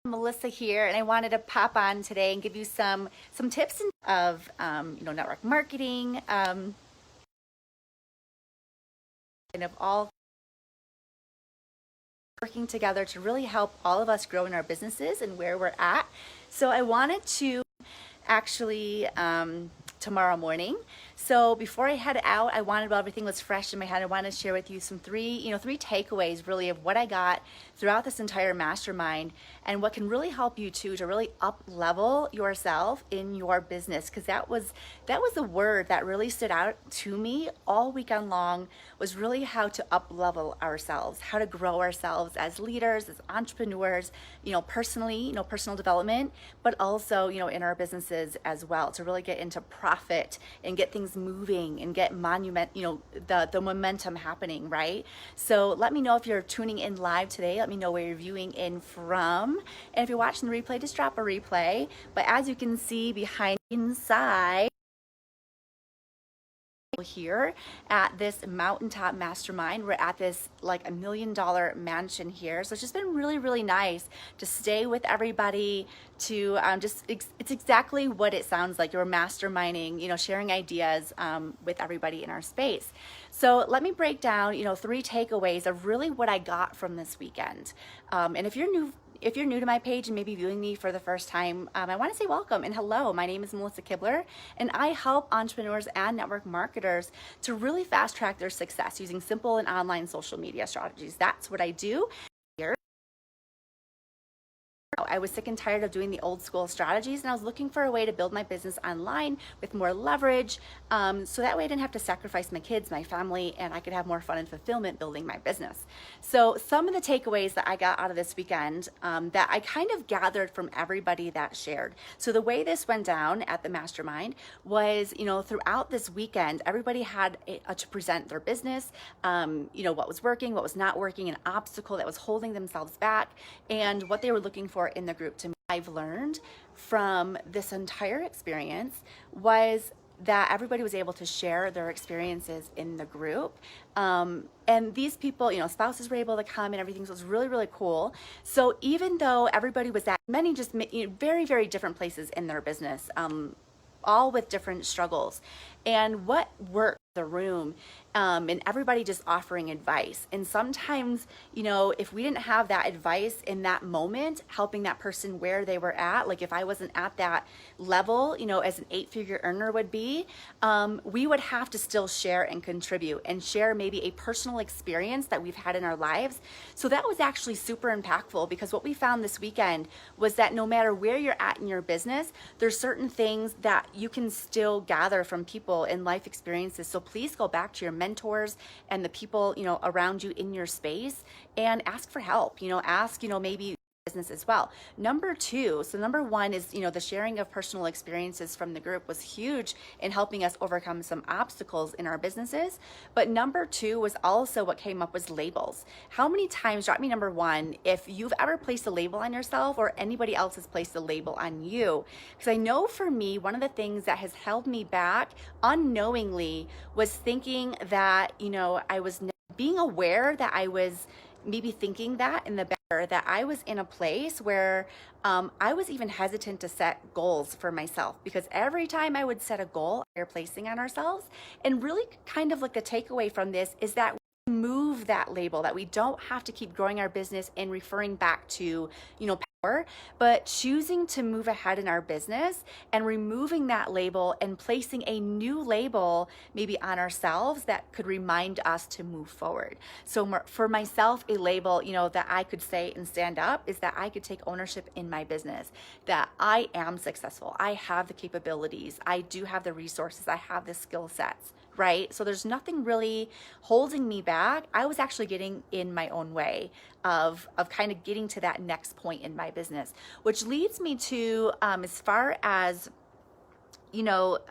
Melissa here, and I wanted to pop on today and give you some tips of network marketing, and of all working together to really help all of us grow in our businesses and where we're at. So I wanted to actually tomorrow morning. So before I head out, I wanted, while everything was fresh in my head, I wanted to share with you some three takeaways really of what I got throughout this entire mastermind and what can really help you to really up level yourself in your business. Because that was the word that really stood out to me all weekend long, was really how to up level ourselves, how to grow ourselves as leaders, as entrepreneurs, personally, personal development, but also, in our businesses as well, to really get into profit and get things moving and get the momentum happening, right? So let me know if you're tuning in live today. Let me know where you're viewing in from. And if you're watching the replay, just drop a replay. But as you can see behind inside here at this mountaintop mastermind, we're at this like $1 million mansion here, so it's just been really, really nice to stay with everybody, to it's exactly what it sounds like. You're masterminding, sharing ideas with everybody in our space. So let me break down 3 takeaways of really what I got from this weekend. And if you're new to my page and maybe viewing me for the first time, I want to say welcome and hello. My name is Melissa Kibler, and I help entrepreneurs and network marketers to really fast track their success using simple and online social media strategies. That's what I do. I was sick and tired of doing the old school strategies, and I was looking for a way to build my business online with more leverage, so that way I didn't have to sacrifice my kids, my family, and I could have more fun and fulfillment building my business. So some of the takeaways that I got out of this weekend that I kind of gathered from everybody that shared. So the way this went down at the mastermind was, throughout this weekend, everybody had to present their business, what was working, what was not working, an obstacle that was holding themselves back, and what they were looking for in the group. To me, I've learned from this entire experience was that everybody was able to share their experiences in the group. And these people, spouses were able to come and everything. So it was really, really cool. So even though everybody was at many just very, very different places in their business, all with different struggles, and what worked the room, and everybody just offering advice. And sometimes, if we didn't have that advice in that moment, helping that person where they were at, like if I wasn't at that level, as an 8-figure earner would be, we would have to still share and contribute and share maybe a personal experience that we've had in our lives. So that was actually super impactful, because what we found this weekend was that no matter where you're at in your business, there's certain things that you can still gather from people and life experiences. So please go back to your mentors and the people, around you in your space, and ask for help, ask, maybe business as well. Number 2, so number 1 is, the sharing of personal experiences from the group was huge in helping us overcome some obstacles in our businesses. But number 2 was also what came up was labels. How many times, drop me number 1, if you've ever placed a label on yourself or anybody else has placed a label on you. Because I know for me, one of the things that has held me back unknowingly was thinking that, I was being aware that I was maybe thinking that in the back, that I was in a place where I was even hesitant to set goals for myself, because every time I would set a goal, we're placing on ourselves. And really kind of like the takeaway from this is that we move that label, that we don't have to keep growing our business and referring back to, power, but choosing to move ahead in our business and removing that label and placing a new label maybe on ourselves that could remind us to move forward. So for myself, a label, that I could say and stand up is that I could take ownership in my business, that I am successful. I have the capabilities. I do have the resources. I have the skill sets, right? So there's nothing really holding me back. I was actually getting in my own way of kind of getting to that next point in my business, which leads me to as far as the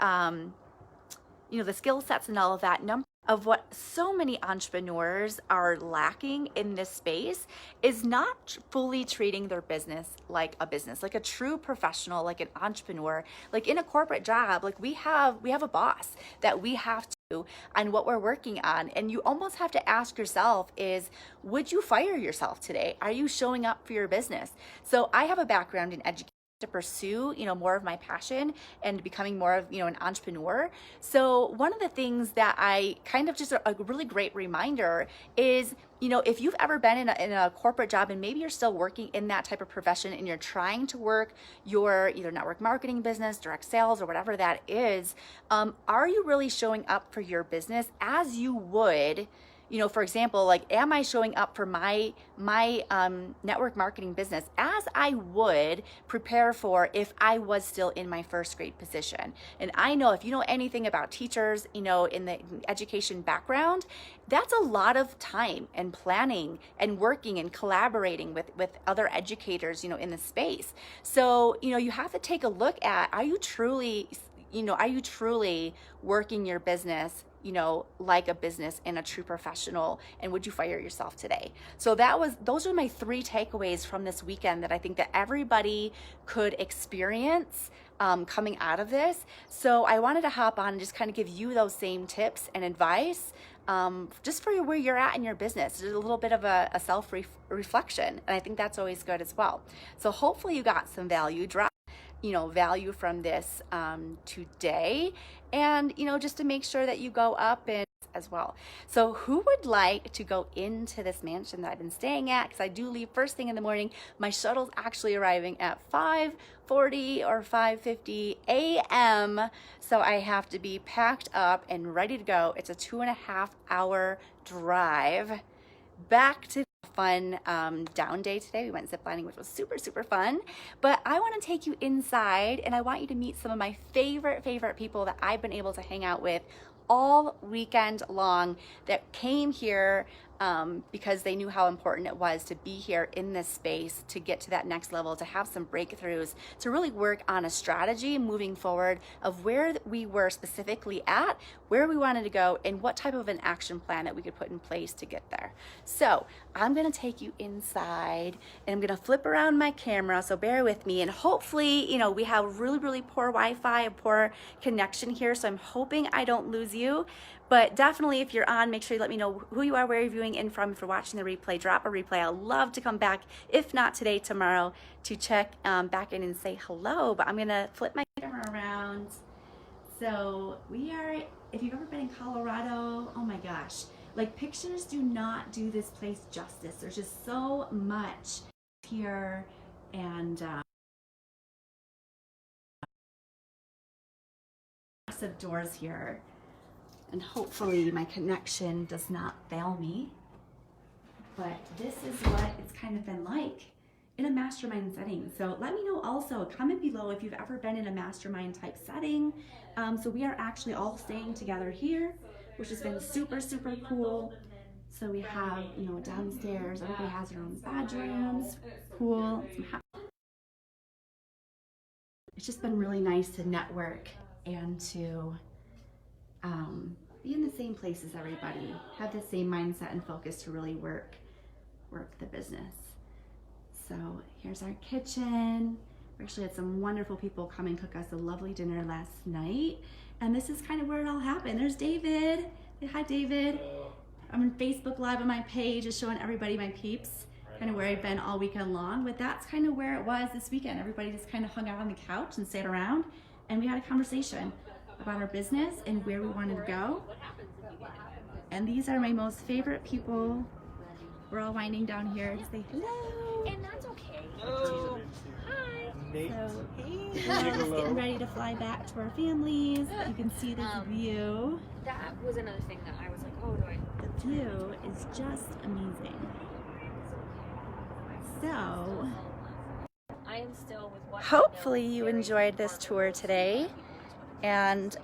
skill sets and all of that. Number of what so many entrepreneurs are lacking in this space is not fully treating their business, like a true professional, like an entrepreneur, like in a corporate job. Like we have a boss that we have to on what we're working on. And you almost have to ask yourself is, would you fire yourself today? Are you showing up for your business? So I have a background in education to pursue, more of my passion and becoming more of, an entrepreneur. So one of the things that I kind of just a really great reminder is, if you've ever been in a corporate job and maybe you're still working in that type of profession and you're trying to work your either network marketing business, direct sales, or whatever that is, are you really showing up for your business as you would, for example, like, am I showing up for my network marketing business as I would prepare for if I was still in my first grade position? And I know if you know anything about teachers, in the education background, that's a lot of time and planning and working and collaborating with other educators, in the space. So, you have to take a look at, are you truly working your business, like a business and a true professional, and would you fire yourself today? So those are my 3 takeaways from this weekend that I think that everybody could experience coming out of this. So I wanted to hop on and just kind of give you those same tips and advice, just for where you're at in your business. There's a little bit of a self-reflection, and I think that's always good as well. So hopefully you got some value from this today, and just to make sure that you go up and as well. So who would like to go into this mansion that I've been staying at? Because I do leave first thing in the morning. My shuttle's actually arriving at 5:40 or 5:50 a.m. So I have to be packed up and ready to go. It's a 2.5-hour drive back to fun down day today. We went ziplining, which was super, super fun. But I want to take you inside, and I want you to meet some of my favorite people that I've been able to hang out with all weekend long, that came here because they knew how important it was to be here in this space, to get to that next level, to have some breakthroughs, to really work on a strategy moving forward of where we were specifically at, where we wanted to go, and what type of an action plan that we could put in place to get there. So I'm gonna take you inside, and I'm gonna flip around my camera, so bear with me. And hopefully, we have really, really poor Wi-Fi, a poor connection here, so I'm hoping I don't lose you. But definitely, if you're on, make sure you let me know who you are, where you're viewing in from. If you're watching the replay, drop a replay. I'd love to come back, if not today, tomorrow, to check back in and say hello. But I'm gonna flip my camera around. So we are, if you've ever been in Colorado, oh my gosh, like, pictures do not do this place justice. There's just so much here, and massive doors here. And hopefully my connection does not fail me. But this is what it's kind of been like in a mastermind setting. So let me know also, comment below if you've ever been in a mastermind type setting. So we are actually all staying together here, which has been super, super cool. So we have, downstairs, everybody has their own bedrooms, pool. It's just been really nice to network and to be in the same place as everybody, have the same mindset and focus to really work the business. So here's our kitchen. We actually had some wonderful people come and cook us a lovely dinner last night, and this is kind of where it all happened. There's David. Hi, David. I'm on Facebook Live on my page, just showing everybody my peeps, kind of where I've been all weekend long. But that's kind of where it was this weekend. Everybody just kind of hung out on the couch and sat around, and we had a conversation about our business and where we wanted to go. And these are my most favorite people. We're all winding down here to say hello. And that's okay. Hello. Hi. So, we're just getting ready to fly back to our families. You can see this view. That was another thing that I was like, oh, do I? The view is just amazing. So, I am still with what. Hopefully you enjoyed this tour today, and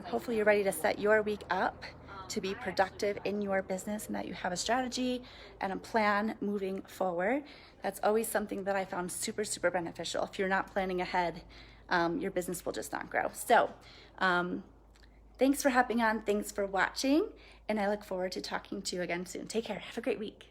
hopefully you're ready to set your week up to be productive in your business, and that you have a strategy and a plan moving forward. That's always something that I found super, super beneficial. If you're not planning ahead, your business will just not grow. So thanks for hopping on. Thanks for watching. And I look forward to talking to you again soon. Take care. Have a great week.